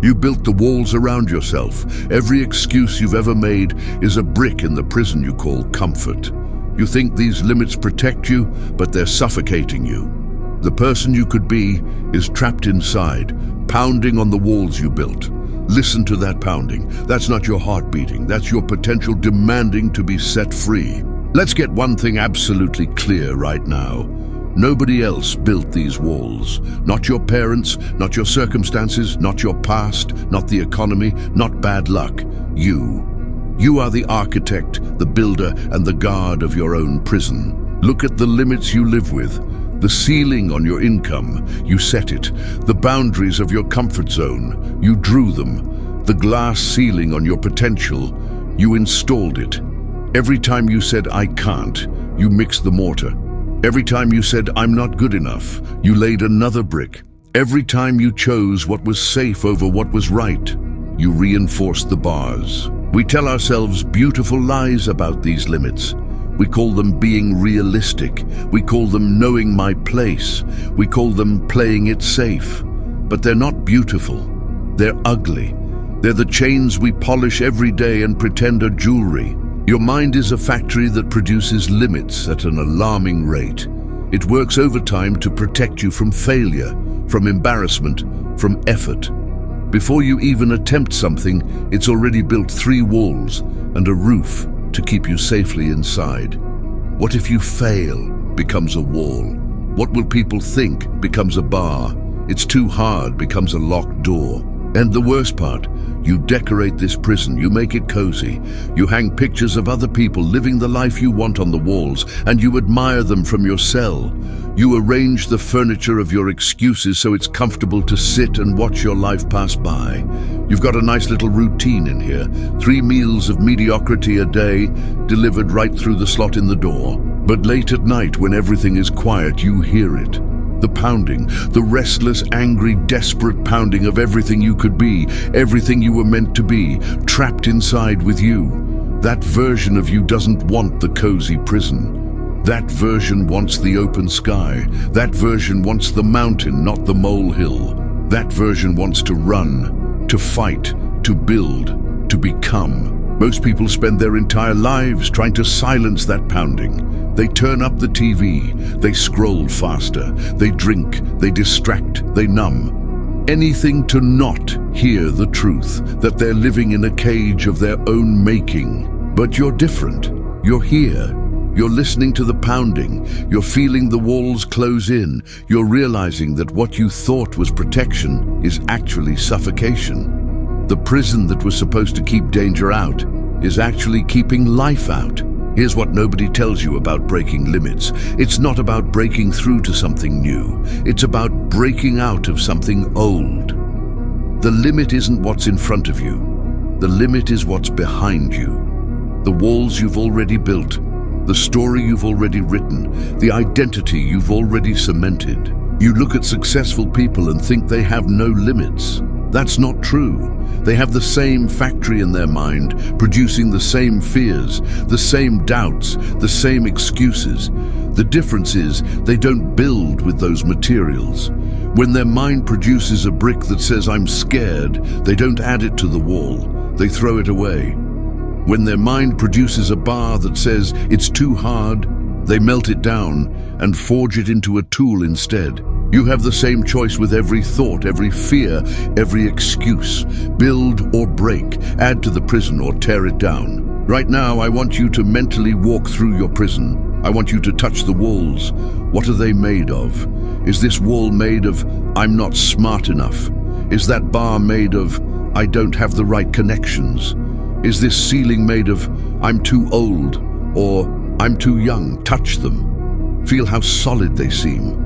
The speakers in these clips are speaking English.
You built the walls around yourself. Every excuse you've ever made is a brick in the prison you call comfort. You think these limits protect you, but they're suffocating you. The person you could be is trapped inside, pounding on the walls you built. Listen to that pounding. That's not your heart beating. That's your potential demanding to be set free. Let's get one thing absolutely clear right now. Nobody else built these walls. Not your parents, not your circumstances, not your past, not the economy, not bad luck. You. You are the architect, the builder, and the guard of your own prison. Look at the limits you live with. The ceiling on your income, you set it. The boundaries of your comfort zone, you drew them. The glass ceiling on your potential, you installed it. Every time you said, I can't, you mixed the mortar. Every time you said, I'm not good enough, you laid another brick. Every time you chose what was safe over what was right, you reinforced the bars. We tell ourselves beautiful lies about these limits. We call them being realistic. We call them knowing my place. We call them playing it safe. But they're not beautiful. They're ugly. They're the chains we polish every day and pretend are jewelry. Your mind is a factory that produces limits at an alarming rate. It works overtime to protect you from failure, from embarrassment, from effort. Before you even attempt something, it's already built 3 walls and a roof to keep you safely inside. What if you fail becomes a wall? What will people think becomes a bar? It's too hard becomes a locked door. And the worst part, you decorate this prison, you make it cozy. You hang pictures of other people living the life you want on the walls, and you admire them from your cell. You arrange the furniture of your excuses so it's comfortable to sit and watch your life pass by. You've got a nice little routine in here. 3 meals of mediocrity a day, delivered right through the slot in the door. But late at night, when everything is quiet, you hear it. The pounding, the restless, angry, desperate pounding of everything you could be, everything you were meant to be, trapped inside with you. That version of you doesn't want the cozy prison. That version wants the open sky. That version wants the mountain, not the molehill. That version wants to run, to fight, to build, to become. Most people spend their entire lives trying to silence that pounding. They turn up the TV, they scroll faster, they drink, they distract, they numb. Anything to not hear the truth that they're living in a cage of their own making. But you're different. You're here. You're listening to the pounding. You're feeling the walls close in. You're realizing that what you thought was protection is actually suffocation. The prison that was supposed to keep danger out is actually keeping life out. Here's what nobody tells you about breaking limits. It's not about breaking through to something new. It's about breaking out of something old. The limit isn't what's in front of you. The limit is what's behind you. The walls you've already built, the story you've already written, the identity you've already cemented. You look at successful people and think they have no limits. That's not true. They have the same factory in their mind, producing the same fears, the same doubts, the same excuses. The difference is they don't build with those materials. When their mind produces a brick that says, I'm scared, they don't add it to the wall. They throw it away. When their mind produces a bar that says, it's too hard, they melt it down and forge it into a tool instead. You have the same choice with every thought, every fear, every excuse. Build or break, add to the prison or tear it down. Right now, I want you to mentally walk through your prison. I want you to touch the walls. What are they made of? Is this wall made of, I'm not smart enough? Is that bar made of, I don't have the right connections? Is this ceiling made of, I'm too old, or I'm too young? Touch them. Feel how solid they seem.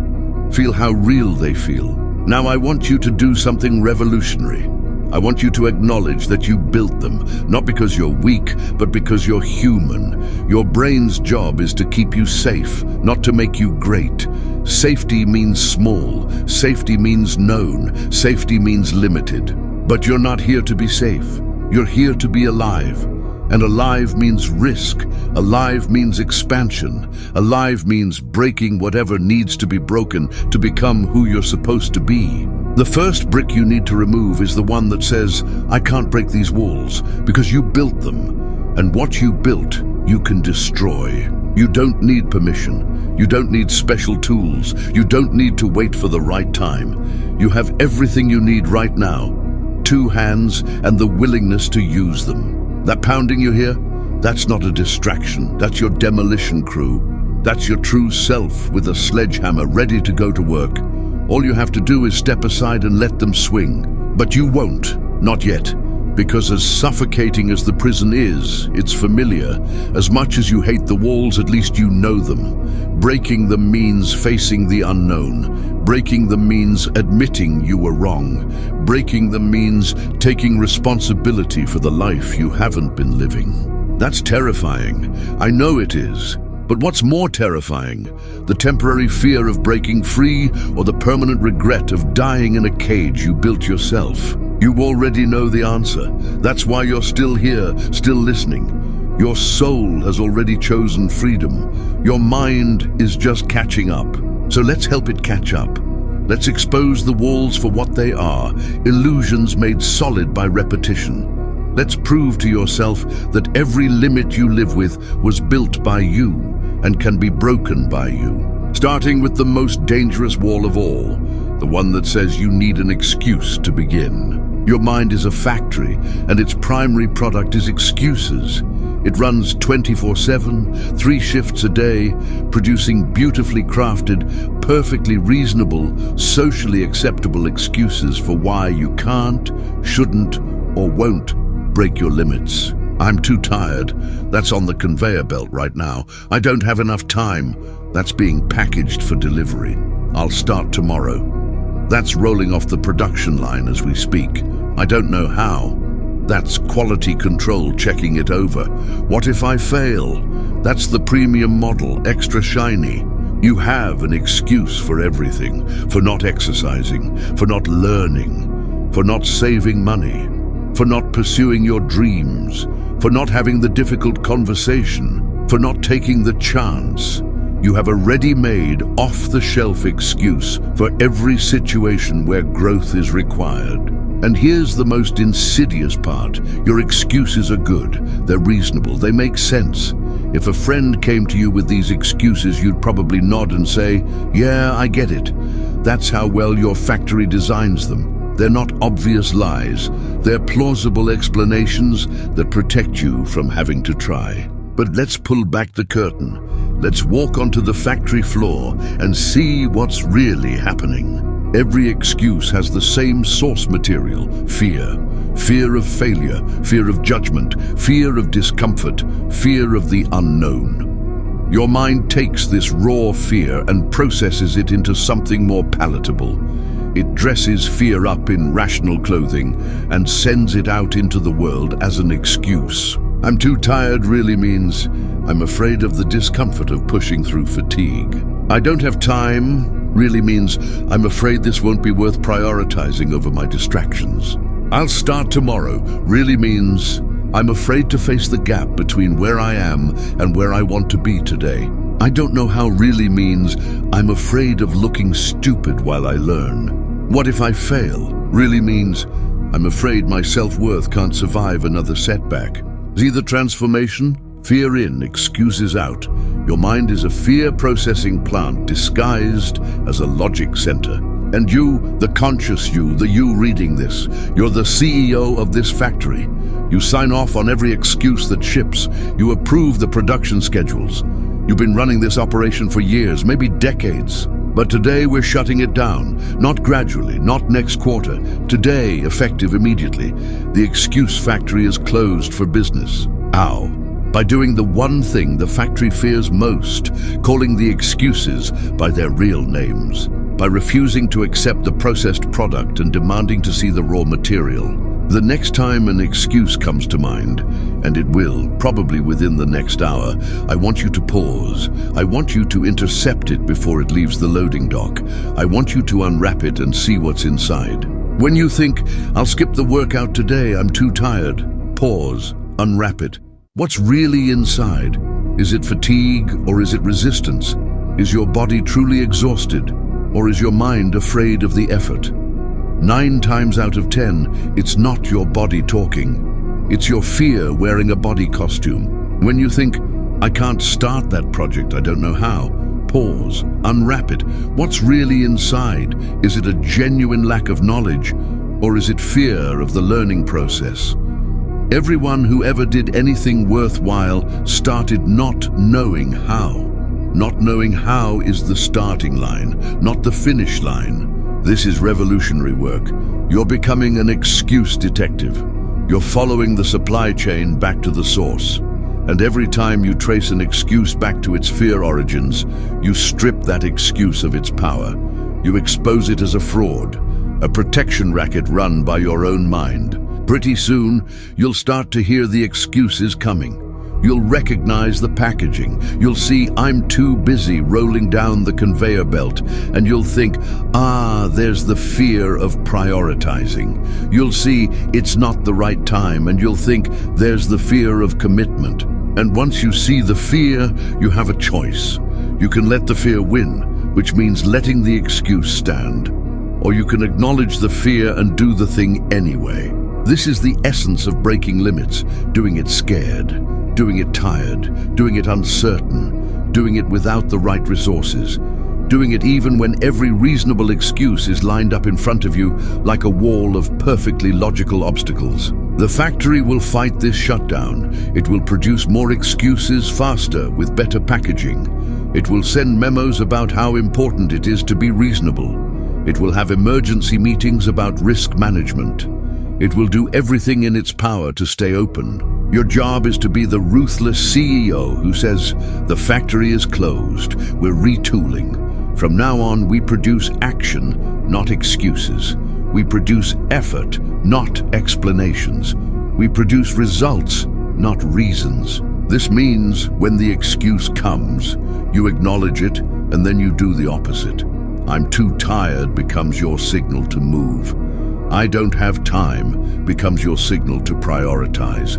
Feel how real they feel. Now I want you to do something revolutionary. I want you to acknowledge that you built them, not because you're weak, but because you're human. Your brain's job is to keep you safe, not to make you great. Safety means small. Safety means known. Safety means limited. But you're not here to be safe. You're here to be alive. And alive means risk. Alive means expansion. Alive means breaking whatever needs to be broken to become who you're supposed to be. The first brick you need to remove is the one that says, I can't break these walls, because you built them. And what you built, you can destroy. You don't need permission. You don't need special tools. You don't need to wait for the right time. You have everything you need right now. 2 hands and the willingness to use them. That pounding you hear? That's not a distraction. That's your demolition crew. That's your true self with a sledgehammer ready to go to work. All you have to do is step aside and let them swing. But you won't, not yet. Because as suffocating as the prison is, it's familiar. As much as you hate the walls, at least you know them. Breaking them means facing the unknown. Breaking them means admitting you were wrong. Breaking them means taking responsibility for the life you haven't been living. That's terrifying. I know it is. But what's more terrifying? The temporary fear of breaking free or the permanent regret of dying in a cage you built yourself? You already know the answer. That's why you're still here, still listening. Your soul has already chosen freedom. Your mind is just catching up. So let's help it catch up. Let's expose the walls for what they are, illusions made solid by repetition. Let's prove to yourself that every limit you live with was built by you and can be broken by you. Starting with the most dangerous wall of all, the one that says you need an excuse to begin. Your mind is a factory, and its primary product is excuses. It runs 24/7, 3 shifts a day, producing beautifully crafted, perfectly reasonable, socially acceptable excuses for why you can't, shouldn't, or won't break your limits. I'm too tired. That's on the conveyor belt right now. I don't have enough time. That's being packaged for delivery. I'll start tomorrow. That's rolling off the production line as we speak. I don't know how. That's quality control checking it over. What if I fail? That's the premium model, extra shiny. You have an excuse for everything, for not exercising, for not learning, for not saving money, for not pursuing your dreams, for not having the difficult conversation, for not taking the chance. You have a ready-made, off-the-shelf excuse for every situation where growth is required. And here's the most insidious part. Your excuses are good, they're reasonable, they make sense. If a friend came to you with these excuses, you'd probably nod and say, yeah, I get it. That's how well your factory designs them. They're not obvious lies. They're plausible explanations that protect you from having to try. But let's pull back the curtain. Let's walk onto the factory floor and see what's really happening. Every excuse has the same source material: fear. Fear of failure, fear of judgment, fear of discomfort, fear of the unknown. Your mind takes this raw fear and processes it into something more palatable. It dresses fear up in rational clothing and sends it out into the world as an excuse. I'm too tired really means I'm afraid of the discomfort of pushing through fatigue. I don't have time really means I'm afraid this won't be worth prioritizing over my distractions. I'll start tomorrow really means I'm afraid to face the gap between where I am and where I want to be today. I don't know how really means I'm afraid of looking stupid while I learn. What if I fail really means I'm afraid my self-worth can't survive another setback. See the transformation? Fear in, excuses out. Your mind is a fear-processing plant disguised as a logic center. And you, the conscious you, the you reading this, you're the CEO of this factory. You sign off on every excuse that ships. You approve the production schedules. You've been running this operation for years, maybe decades. But today we're shutting it down. Not gradually, not next quarter. Today, effective immediately. The excuse factory is closed for business. How? By doing the one thing the factory fears most, calling the excuses by their real names. By refusing to accept the processed product and demanding to see the raw material. The next time an excuse comes to mind, and it will, probably within the next hour, I want you to pause. I want you to intercept it before it leaves the loading dock. I want you to unwrap it and see what's inside. When you think, I'll skip the workout today, I'm too tired, pause, unwrap it. What's really inside? Is it fatigue or is it resistance? Is your body truly exhausted or is your mind afraid of the effort? 9 times out of 10, it's not your body talking. It's your fear wearing a body costume. When you think, I can't start that project, I don't know how, pause, unwrap it. What's really inside? Is it a genuine lack of knowledge, or is it fear of the learning process? Everyone who ever did anything worthwhile started not knowing how. Not knowing how is the starting line, not the finish line. This is revolutionary work. You're becoming an excuse detective. You're following the supply chain back to the source. And every time you trace an excuse back to its fear origins, you strip that excuse of its power. You expose it as a fraud, a protection racket run by your own mind. Pretty soon, you'll start to hear the excuses coming. You'll recognize the packaging. You'll see I'm too busy rolling down the conveyor belt, and you'll think, there's the fear of prioritizing. You'll see it's not the right time, and you'll think there's the fear of commitment. And once you see the fear, you have a choice. You can let the fear win, which means letting the excuse stand. Or you can acknowledge the fear and do the thing anyway. This is the essence of breaking limits, doing it scared, doing it tired, doing it uncertain, doing it without the right resources, doing it even when every reasonable excuse is lined up in front of you like a wall of perfectly logical obstacles. The factory will fight this shutdown. It will produce more excuses faster with better packaging. It will send memos about how important it is to be reasonable. It will have emergency meetings about risk management. It will do everything in its power to stay open. Your job is to be the ruthless CEO who says, the factory is closed, we're retooling. From now on, we produce action, not excuses. We produce effort, not explanations. We produce results, not reasons. This means when the excuse comes, you acknowledge it and then you do the opposite. I'm too tired becomes your signal to move. I don't have time becomes your signal to prioritize.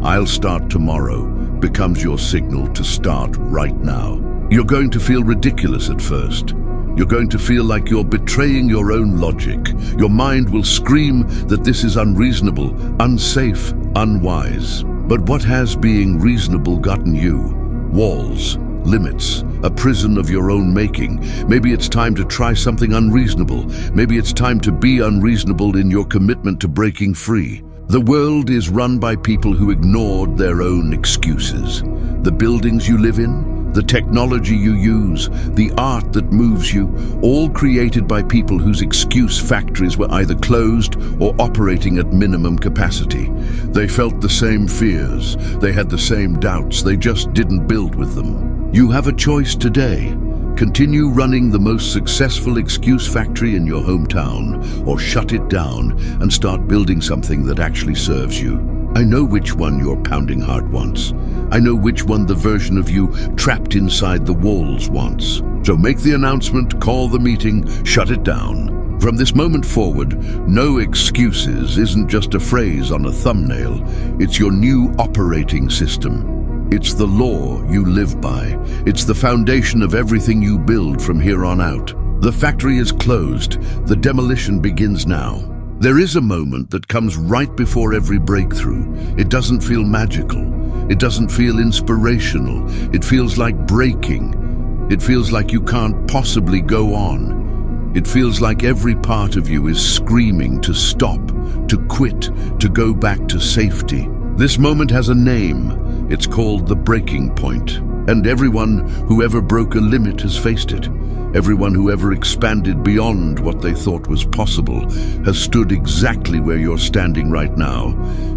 I'll start tomorrow becomes your signal to start right now. You're going to feel ridiculous at first. You're going to feel like you're betraying your own logic. Your mind will scream that this is unreasonable, unsafe, unwise. But what has being reasonable gotten you? Walls, limits, a prison of your own making. Maybe it's time to try something unreasonable. Maybe it's time to be unreasonable in your commitment to breaking free. The world is run by people who ignored their own excuses. The buildings you live in, the technology you use, the art that moves you, all created by people whose excuse factories were either closed or operating at minimum capacity. They felt the same fears, they had the same doubts, they just didn't build with them. You have a choice today. Continue running the most successful excuse factory in your hometown, or shut it down and start building something that actually serves you. I know which one your pounding heart wants. I know which one the version of you trapped inside the walls wants. So make the announcement, call the meeting, shut it down. From this moment forward, no excuses isn't just a phrase on a thumbnail. It's your new operating system. It's the law you live by. It's the foundation of everything you build from here on out. The factory is closed. The demolition begins now. There is a moment that comes right before every breakthrough. It doesn't feel magical. It doesn't feel inspirational. It feels like breaking. It feels like you can't possibly go on. It feels like every part of you is screaming to stop, to quit, to go back to safety. This moment has a name. It's called the breaking point. And everyone who ever broke a limit has faced it. Everyone who ever expanded beyond what they thought was possible has stood exactly where you're standing right now,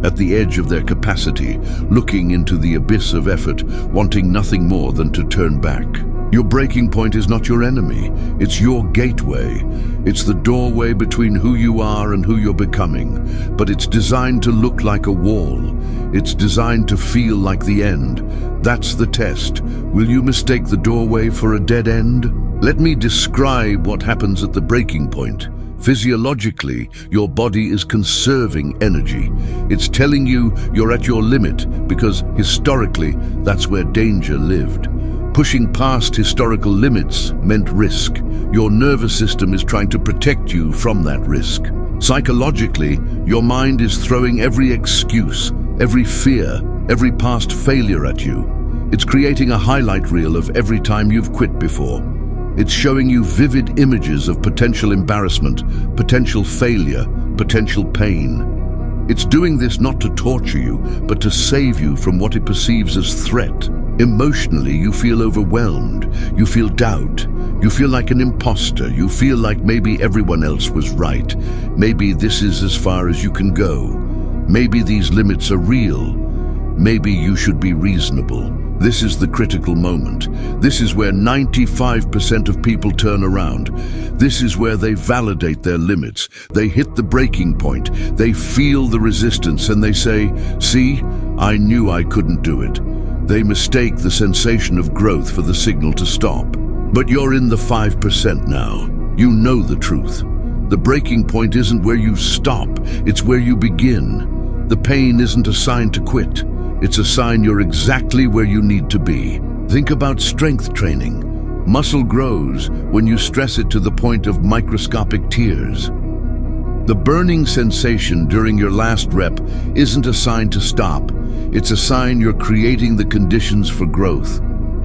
at the edge of their capacity, looking into the abyss of effort, wanting nothing more than to turn back. Your breaking point is not your enemy. It's your gateway. It's the doorway between who you are and who you're becoming. But it's designed to look like a wall. It's designed to feel like the end. That's the test. Will you mistake the doorway for a dead end? Let me describe what happens at the breaking point. Physiologically, your body is conserving energy. It's telling you you're at your limit because historically, that's where danger lived. Pushing past historical limits meant risk. Your nervous system is trying to protect you from that risk. Psychologically, your mind is throwing every excuse, every fear, every past failure at you. It's creating a highlight reel of every time you've quit before. It's showing you vivid images of potential embarrassment, potential failure, potential pain. It's doing this not to torture you, but to save you from what it perceives as threat. Emotionally, you feel overwhelmed. You feel doubt. You feel like an imposter. You feel like maybe everyone else was right. Maybe this is as far as you can go. Maybe these limits are real. Maybe you should be reasonable. This is the critical moment. This is where 95% of people turn around. This is where they validate their limits. They hit the breaking point. They feel the resistance and they say, "See, I knew I couldn't do it." They mistake the sensation of growth for the signal to stop. But you're in the 5% now. You know the truth. The breaking point isn't where you stop, it's where you begin. The pain isn't a sign to quit. It's a sign you're exactly where you need to be. Think about strength training. Muscle grows when you stress it to the point of microscopic tears. The burning sensation during your last rep isn't a sign to stop. It's a sign you're creating the conditions for growth.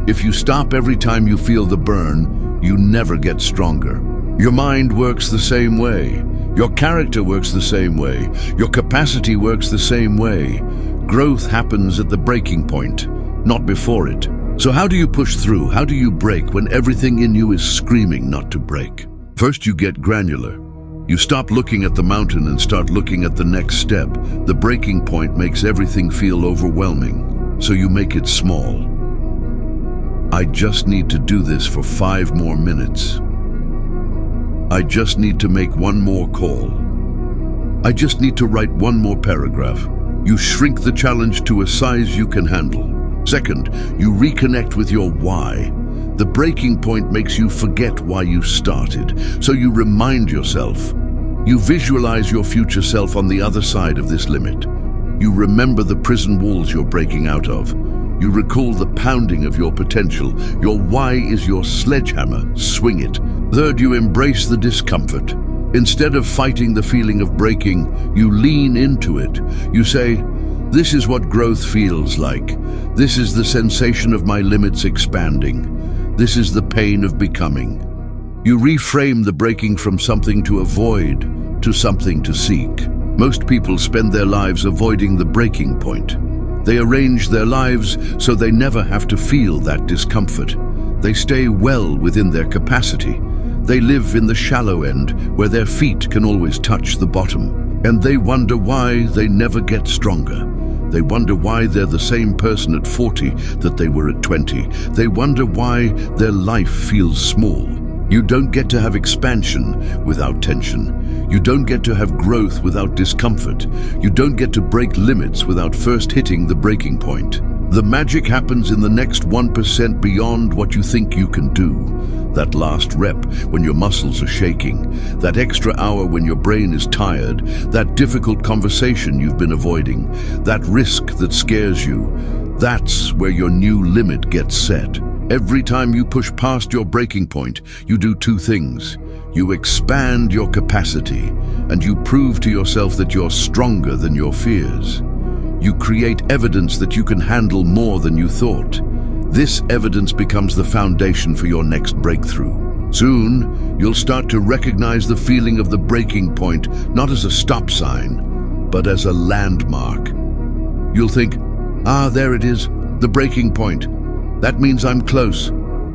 If you stop every time you feel the burn, you never get stronger. Your mind works the same way. Your character works the same way. Your capacity works the same way. Growth happens at the breaking point, not before it. So how do you push through? How do you break when everything in you is screaming not to break? First, you get granular. You stop looking at the mountain and start looking at the next step. The breaking point makes everything feel overwhelming, so you make it small. I just need to do this for 5 more minutes. I just need to make one more call. I just need to write one more paragraph. You shrink the challenge to a size you can handle. Second, you reconnect with your why. The breaking point makes you forget why you started, so you remind yourself. You visualize your future self on the other side of this limit. You remember the prison walls you're breaking out of. You recall the pounding of your potential. Your why is your sledgehammer. Swing it. Third, you embrace the discomfort. Instead of fighting the feeling of breaking, you lean into it. You say, "This is what growth feels like. This is the sensation of my limits expanding. This is the pain of becoming." You reframe the breaking from something to avoid to something to seek. Most people spend their lives avoiding the breaking point. They arrange their lives so they never have to feel that discomfort. They stay well within their capacity. They live in the shallow end where their feet can always touch the bottom. And they wonder why they never get stronger. They wonder why they're the same person at 40 that they were at 20. They wonder why their life feels small. You don't get to have expansion without tension. You don't get to have growth without discomfort. You don't get to break limits without first hitting the breaking point. The magic happens in the next 1% beyond what you think you can do. That last rep when your muscles are shaking. That extra hour when your brain is tired. That difficult conversation you've been avoiding. That risk that scares you. That's where your new limit gets set. Every time you push past your breaking point, you do 2 things. You expand your capacity, and you prove to yourself that you're stronger than your fears. You create evidence that you can handle more than you thought. This evidence becomes the foundation for your next breakthrough. Soon, you'll start to recognize the feeling of the breaking point not as a stop sign, but as a landmark. You'll think, there it is, the breaking point. That means I'm close.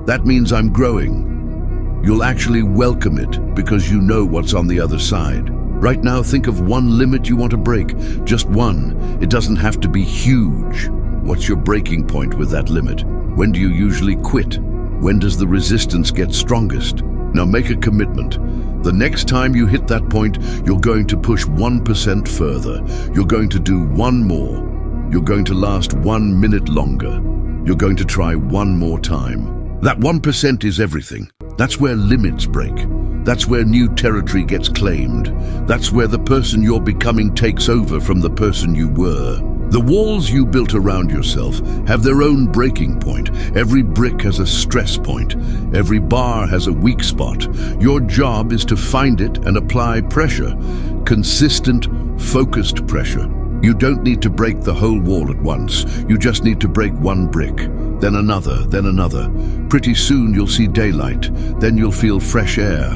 That means I'm growing. You'll actually welcome it because you know what's on the other side. Right now, think of one limit you want to break. Just one. It doesn't have to be huge. What's your breaking point with that limit? When do you usually quit? When does the resistance get strongest? Now make a commitment. The next time you hit that point, you're going to push 1% further. You're going to do 1 more. You're going to last 1 minute longer. You're going to try 1 more time. That 1% is everything. That's where limits break. That's where new territory gets claimed. That's where the person you're becoming takes over from the person you were. The walls you built around yourself have their own breaking point. Every brick has a stress point. Every bar has a weak spot. Your job is to find it and apply pressure. Consistent, focused pressure. You don't need to break the whole wall at once. You just need to break one brick, then another, then another. Pretty soon you'll see daylight. Then you'll feel fresh air.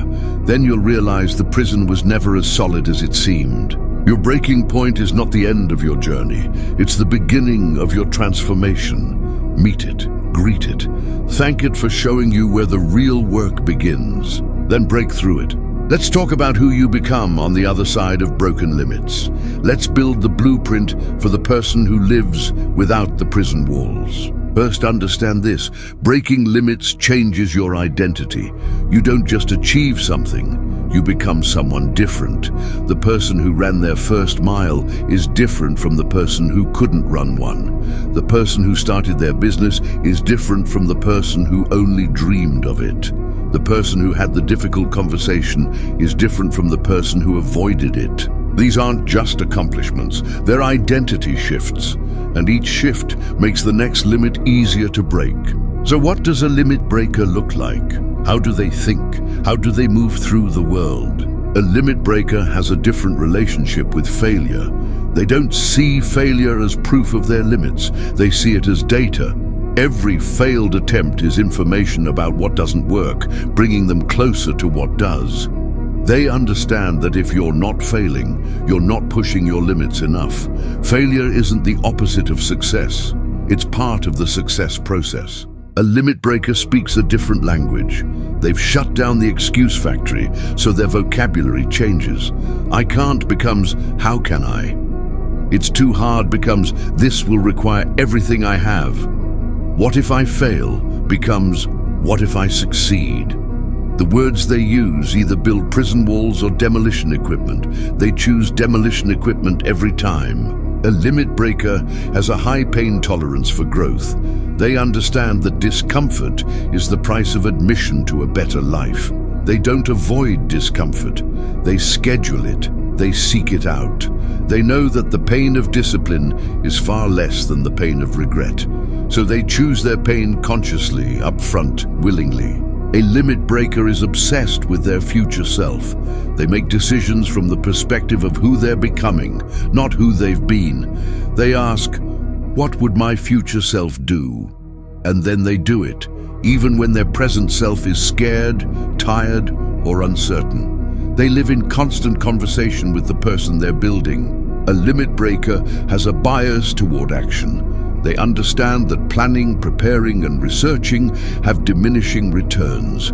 Then you'll realize the prison was never as solid as it seemed. Your breaking point is not the end of your journey. It's the beginning of your transformation. Meet it, greet it, thank it for showing you where the real work begins. Then break through it. Let's talk about who you become on the other side of broken limits. Let's build the blueprint for the person who lives without the prison walls. First, understand this. Breaking limits changes your identity. You don't just achieve something. You become someone different. The person who ran their first mile is different from the person who couldn't run one. The person who started their business is different from the person who only dreamed of it. The person who had the difficult conversation is different from the person who avoided it. These aren't just accomplishments, they're identity shifts. And each shift makes the next limit easier to break. So what does a limit breaker look like? How do they think? How do they move through the world? A limit breaker has a different relationship with failure. They don't see failure as proof of their limits. They see it as data. Every failed attempt is information about what doesn't work, bringing them closer to what does. They understand that if you're not failing, you're not pushing your limits enough. Failure isn't the opposite of success. It's part of the success process. A limit breaker speaks a different language. They've shut down the excuse factory, so their vocabulary changes. I can't becomes how can I? It's too hard becomes this will require everything I have. What if I fail becomes what if I succeed? The words they use either build prison walls or demolition equipment. They choose demolition equipment every time. A limit breaker has a high pain tolerance for growth. They understand that discomfort is the price of admission to a better life. They don't avoid discomfort. They schedule it. They seek it out. They know that the pain of discipline is far less than the pain of regret. So they choose their pain consciously, upfront, willingly. A limit breaker is obsessed with their future self. They make decisions from the perspective of who they're becoming, not who they've been. They ask, what would my future self do? And then they do it, even when their present self is scared, tired, or uncertain. They live in constant conversation with the person they're building. A limit breaker has a bias toward action. They understand that planning, preparing, and researching have diminishing returns.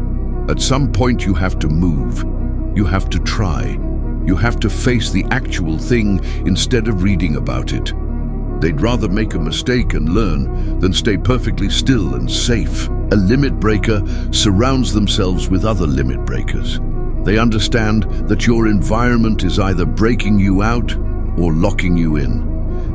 At some point you have to move. You have to try. You have to face the actual thing instead of reading about it. They'd rather make a mistake and learn than stay perfectly still and safe. A limit breaker surrounds themselves with other limit breakers. They understand that your environment is either breaking you out or locking you in.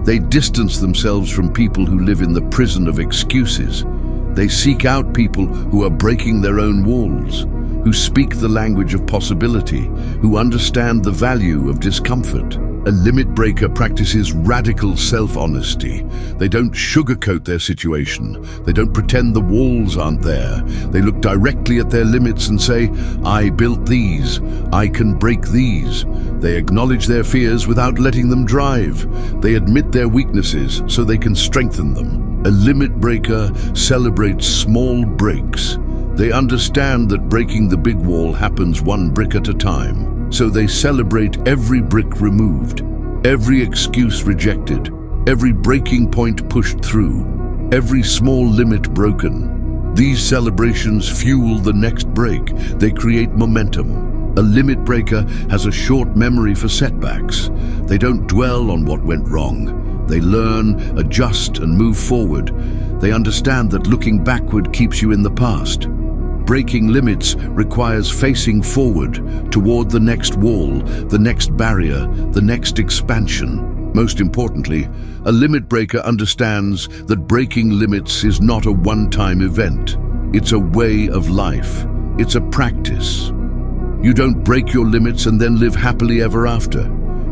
They distance themselves from people who live in the prison of excuses. They seek out people who are breaking their own walls, who speak the language of possibility, who understand the value of discomfort. A limit breaker practices radical self-honesty. They don't sugarcoat their situation. They don't pretend the walls aren't there. They look directly at their limits and say, I built these. I can break these. They acknowledge their fears without letting them drive. They admit their weaknesses so they can strengthen them. A limit breaker celebrates small breaks. They understand that breaking the big wall happens one brick at a time. So they celebrate every brick removed, every excuse rejected, every breaking point pushed through, every small limit broken. These celebrations fuel the next break. They create momentum. A limit breaker has a short memory for setbacks. They don't dwell on what went wrong. They learn, adjust, and move forward. They understand that looking backward keeps you in the past. Breaking limits requires facing forward toward the next wall, the next barrier, the next expansion. Most importantly, a limit breaker understands that breaking limits is not a one-time event. It's a way of life. It's a practice. You don't break your limits and then live happily ever after.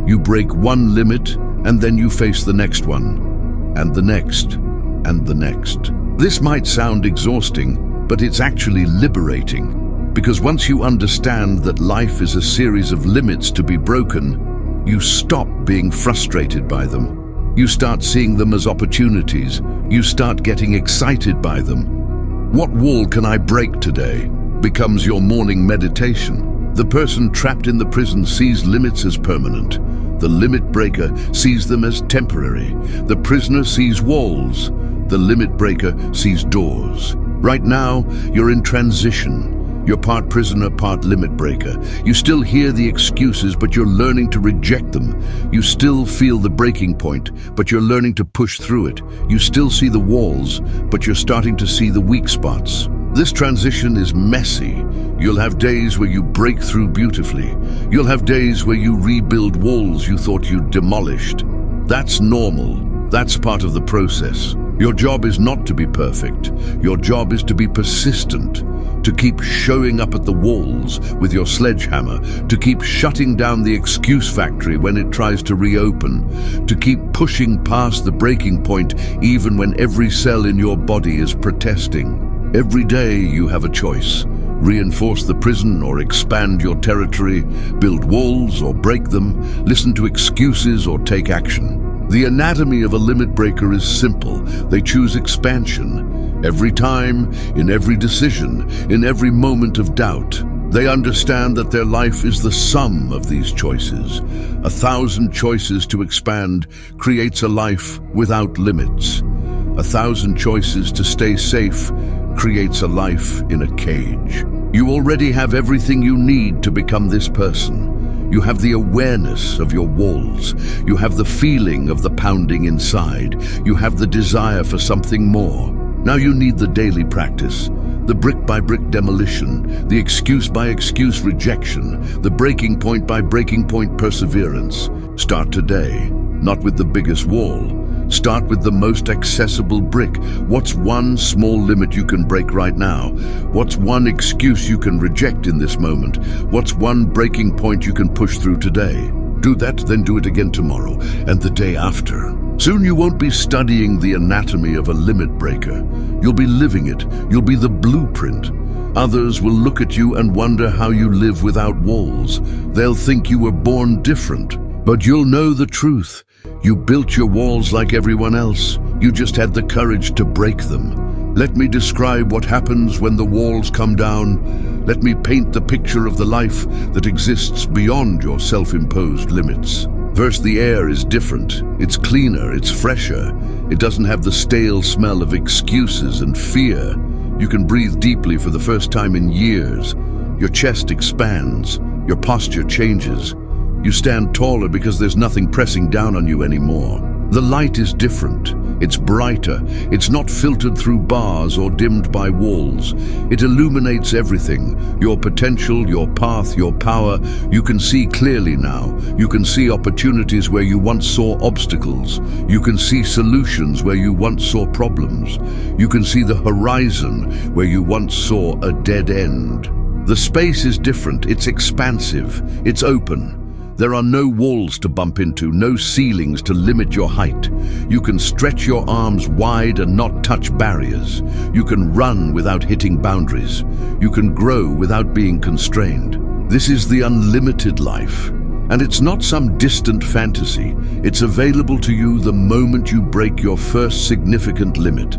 You break one limit, And then you face the next one, and the next, and the next. This might sound exhausting, but it's actually liberating. Because once you understand that life is a series of limits to be broken, you stop being frustrated by them. You start seeing them as opportunities. You start getting excited by them. What wall can I break today? Becomes your morning meditation. The person trapped in the prison sees limits as permanent. The limit breaker sees them as temporary. The prisoner sees walls. The limit breaker sees doors. Right now, you're in transition. You're part prisoner, part limit breaker. You still hear the excuses, but you're learning to reject them. You still feel the breaking point, but you're learning to push through it. You still see the walls, but you're starting to see the weak spots. This transition is messy. You'll have days where you break through beautifully. You'll have days where you rebuild walls you thought you'd demolished. That's normal. That's part of the process. Your job is not to be perfect. Your job is to be persistent, to keep showing up at the walls with your sledgehammer, to keep shutting down the excuse factory when it tries to reopen, to keep pushing past the breaking point even when every cell in your body is protesting. Every day you have a choice. Reinforce the prison or expand your territory, build walls or break them, listen to excuses or take action. The anatomy of a limit breaker is simple. They choose expansion. Every time, in every decision, in every moment of doubt. They understand that their life is the sum of these choices. 1,000 choices to expand creates a life without limits. 1,000 choices to stay safe creates a life in a cage. You already have everything you need to become this person. You have the awareness of your walls. You have the feeling of the pounding inside. You have the desire for something more. Now you need the daily practice, the brick-by-brick demolition, the excuse-by-excuse rejection, the breaking point by breaking point perseverance. Start today, not with the biggest wall. Start with the most accessible brick. What's one small limit you can break right now? What's one excuse you can reject in this moment? What's one breaking point you can push through today? Do that, then do it again tomorrow, and the day after. Soon you won't be studying the anatomy of a limit breaker. You'll be living it. You'll be the blueprint. Others will look at you and wonder how you live without walls. They'll think you were born different. But you'll know the truth. You built your walls like everyone else. You just had the courage to break them. Let me describe what happens when the walls come down. Let me paint the picture of the life that exists beyond your self-imposed limits. First, the air is different. It's cleaner, it's fresher. It doesn't have the stale smell of excuses and fear. You can breathe deeply for the first time in years. Your chest expands. Your posture changes. You stand taller because there's nothing pressing down on you anymore. The light is different. It's brighter. It's not filtered through bars or dimmed by walls. It illuminates everything. Your potential, your path, your power. You can see clearly now. You can see opportunities where you once saw obstacles. You can see solutions where you once saw problems. You can see the horizon where you once saw a dead end. The space is different. It's expansive. It's open. There are no walls to bump into, no ceilings to limit your height. You can stretch your arms wide and not touch barriers. You can run without hitting boundaries. You can grow without being constrained. This is the unlimited life. And it's not some distant fantasy. It's available to you the moment you break your first significant limit.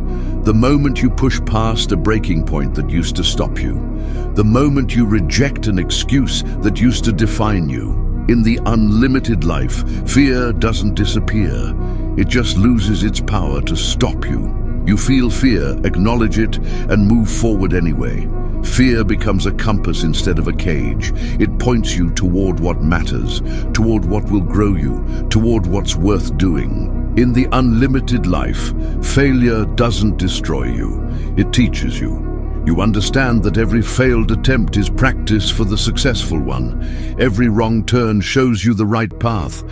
The moment you push past a breaking point that used to stop you. The moment you reject an excuse that used to define you. In the unlimited life, fear doesn't disappear. It just loses its power to stop you. You feel fear, acknowledge it, and move forward anyway. Fear becomes a compass instead of a cage. It points you toward what matters, toward what will grow you, toward what's worth doing. In the unlimited life, failure doesn't destroy you. It teaches you. You understand that every failed attempt is practice for the successful one. Every wrong turn shows you the right path.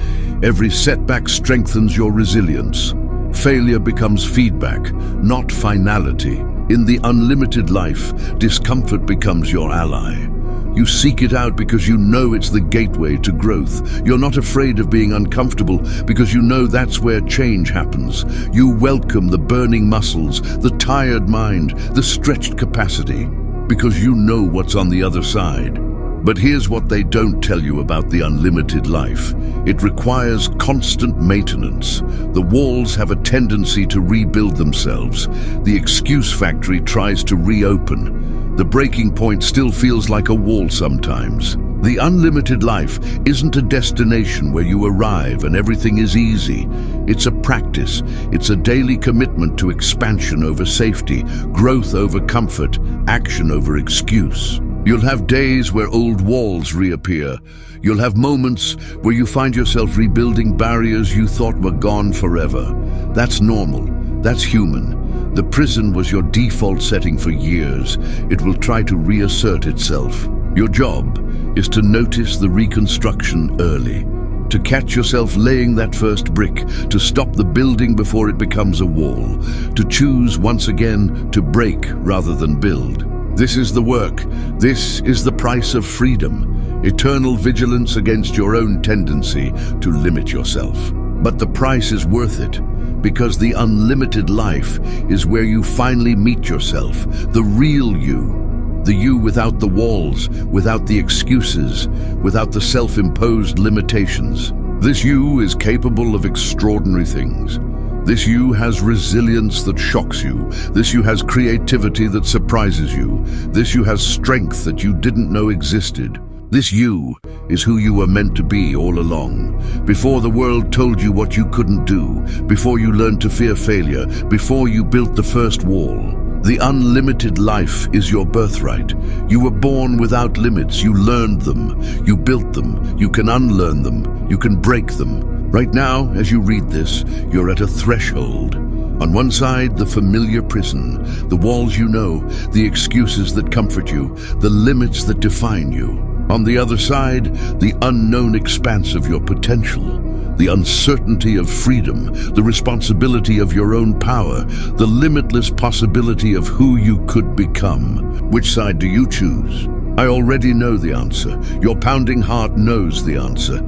Every setback strengthens your resilience. Failure becomes feedback, not finality. In the unlimited life, discomfort becomes your ally. You seek it out because you know it's the gateway to growth. You're not afraid of being uncomfortable because you know that's where change happens. You welcome the burning muscles, the tired mind, the stretched capacity, because you know what's on the other side. But here's what they don't tell you about the unlimited life. It requires constant maintenance. The walls have a tendency to rebuild themselves. The excuse factory tries to reopen. The breaking point still feels like a wall sometimes. The unlimited life isn't a destination where you arrive and everything is easy. It's a practice. It's a daily commitment to expansion over safety, growth over comfort, action over excuse. You'll have days where old walls reappear. You'll have moments where you find yourself rebuilding barriers you thought were gone forever. That's normal. That's human. The prison was your default setting for years. It will try to reassert itself. Your job is to notice the reconstruction early, to catch yourself laying that first brick, to stop the building before it becomes a wall, to choose once again to break rather than build. This is the work. This is the price of freedom. Eternal vigilance against your own tendency to limit yourself. But the price is worth it, because the unlimited life is where you finally meet yourself, the real you. The you without the walls, without the excuses, without the self-imposed limitations. This you is capable of extraordinary things. This you has resilience that shocks you. This you has creativity that surprises you. This you has strength that you didn't know existed. This you is who you were meant to be all along. Before the world told you what you couldn't do, before you learned to fear failure, before you built the first wall. The unlimited life is your birthright. You were born without limits. You learned them. You built them. You can unlearn them. You can break them. Right now, as you read this, you're at a threshold. On one side, the familiar prison, the walls you know, the excuses that comfort you, the limits that define you. On the other side, the unknown expanse of your potential, the uncertainty of freedom, the responsibility of your own power, the limitless possibility of who you could become. Which side do you choose? I already know the answer. Your pounding heart knows the answer.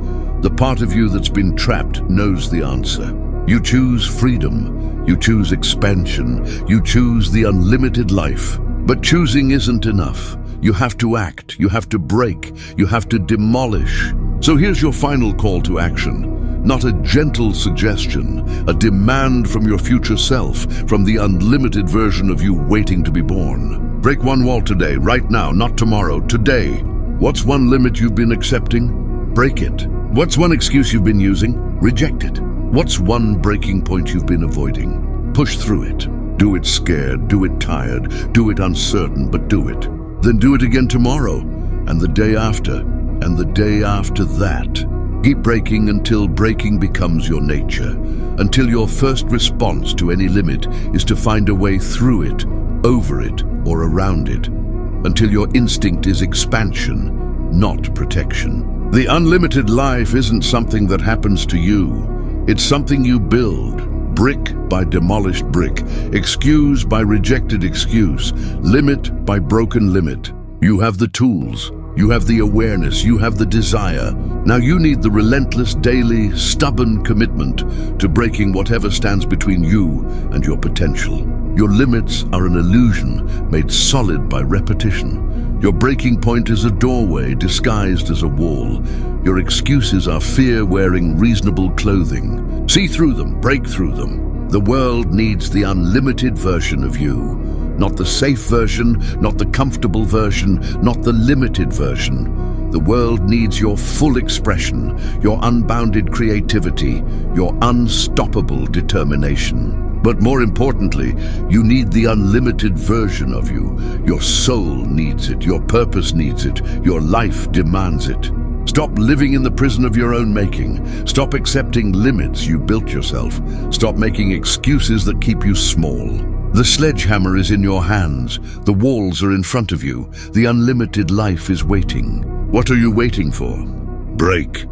The part of you that's been trapped knows the answer. You choose freedom. You choose expansion. You choose the unlimited life. But choosing isn't enough. You have to act. You have to break. You have to demolish. So here's your final call to action. Not a gentle suggestion, a demand from your future self, from the unlimited version of you waiting to be born. Break one wall today, right now, not tomorrow, today. What's one limit you've been accepting? Break it. What's one excuse you've been using? Reject it. What's one breaking point you've been avoiding? Push through it. Do it scared, do it tired, do it uncertain, but do it. Then do it again tomorrow, and the day after, and the day after that. Keep breaking until breaking becomes your nature, until your first response to any limit is to find a way through it, over it, or around it, until your instinct is expansion, not protection. The unlimited life isn't something that happens to you. It's something you build, brick by demolished brick, excuse by rejected excuse, limit by broken limit. You have the tools. You have the awareness, you have the desire. Now you need the relentless, daily, stubborn commitment to breaking whatever stands between you and your potential. Your limits are an illusion made solid by repetition. Your breaking point is a doorway disguised as a wall. Your excuses are fear-wearing reasonable clothing. See through them, break through them. The world needs the unlimited version of you. Not the safe version, not the comfortable version, not the limited version. The world needs your full expression, your unbounded creativity, your unstoppable determination. But more importantly, you need the unlimited version of you. Your soul needs it, your purpose needs it, your life demands it. Stop living in the prison of your own making. Stop accepting limits you built yourself. Stop making excuses that keep you small. The sledgehammer is in your hands. The walls are in front of you. The unlimited life is waiting. What are you waiting for? Break.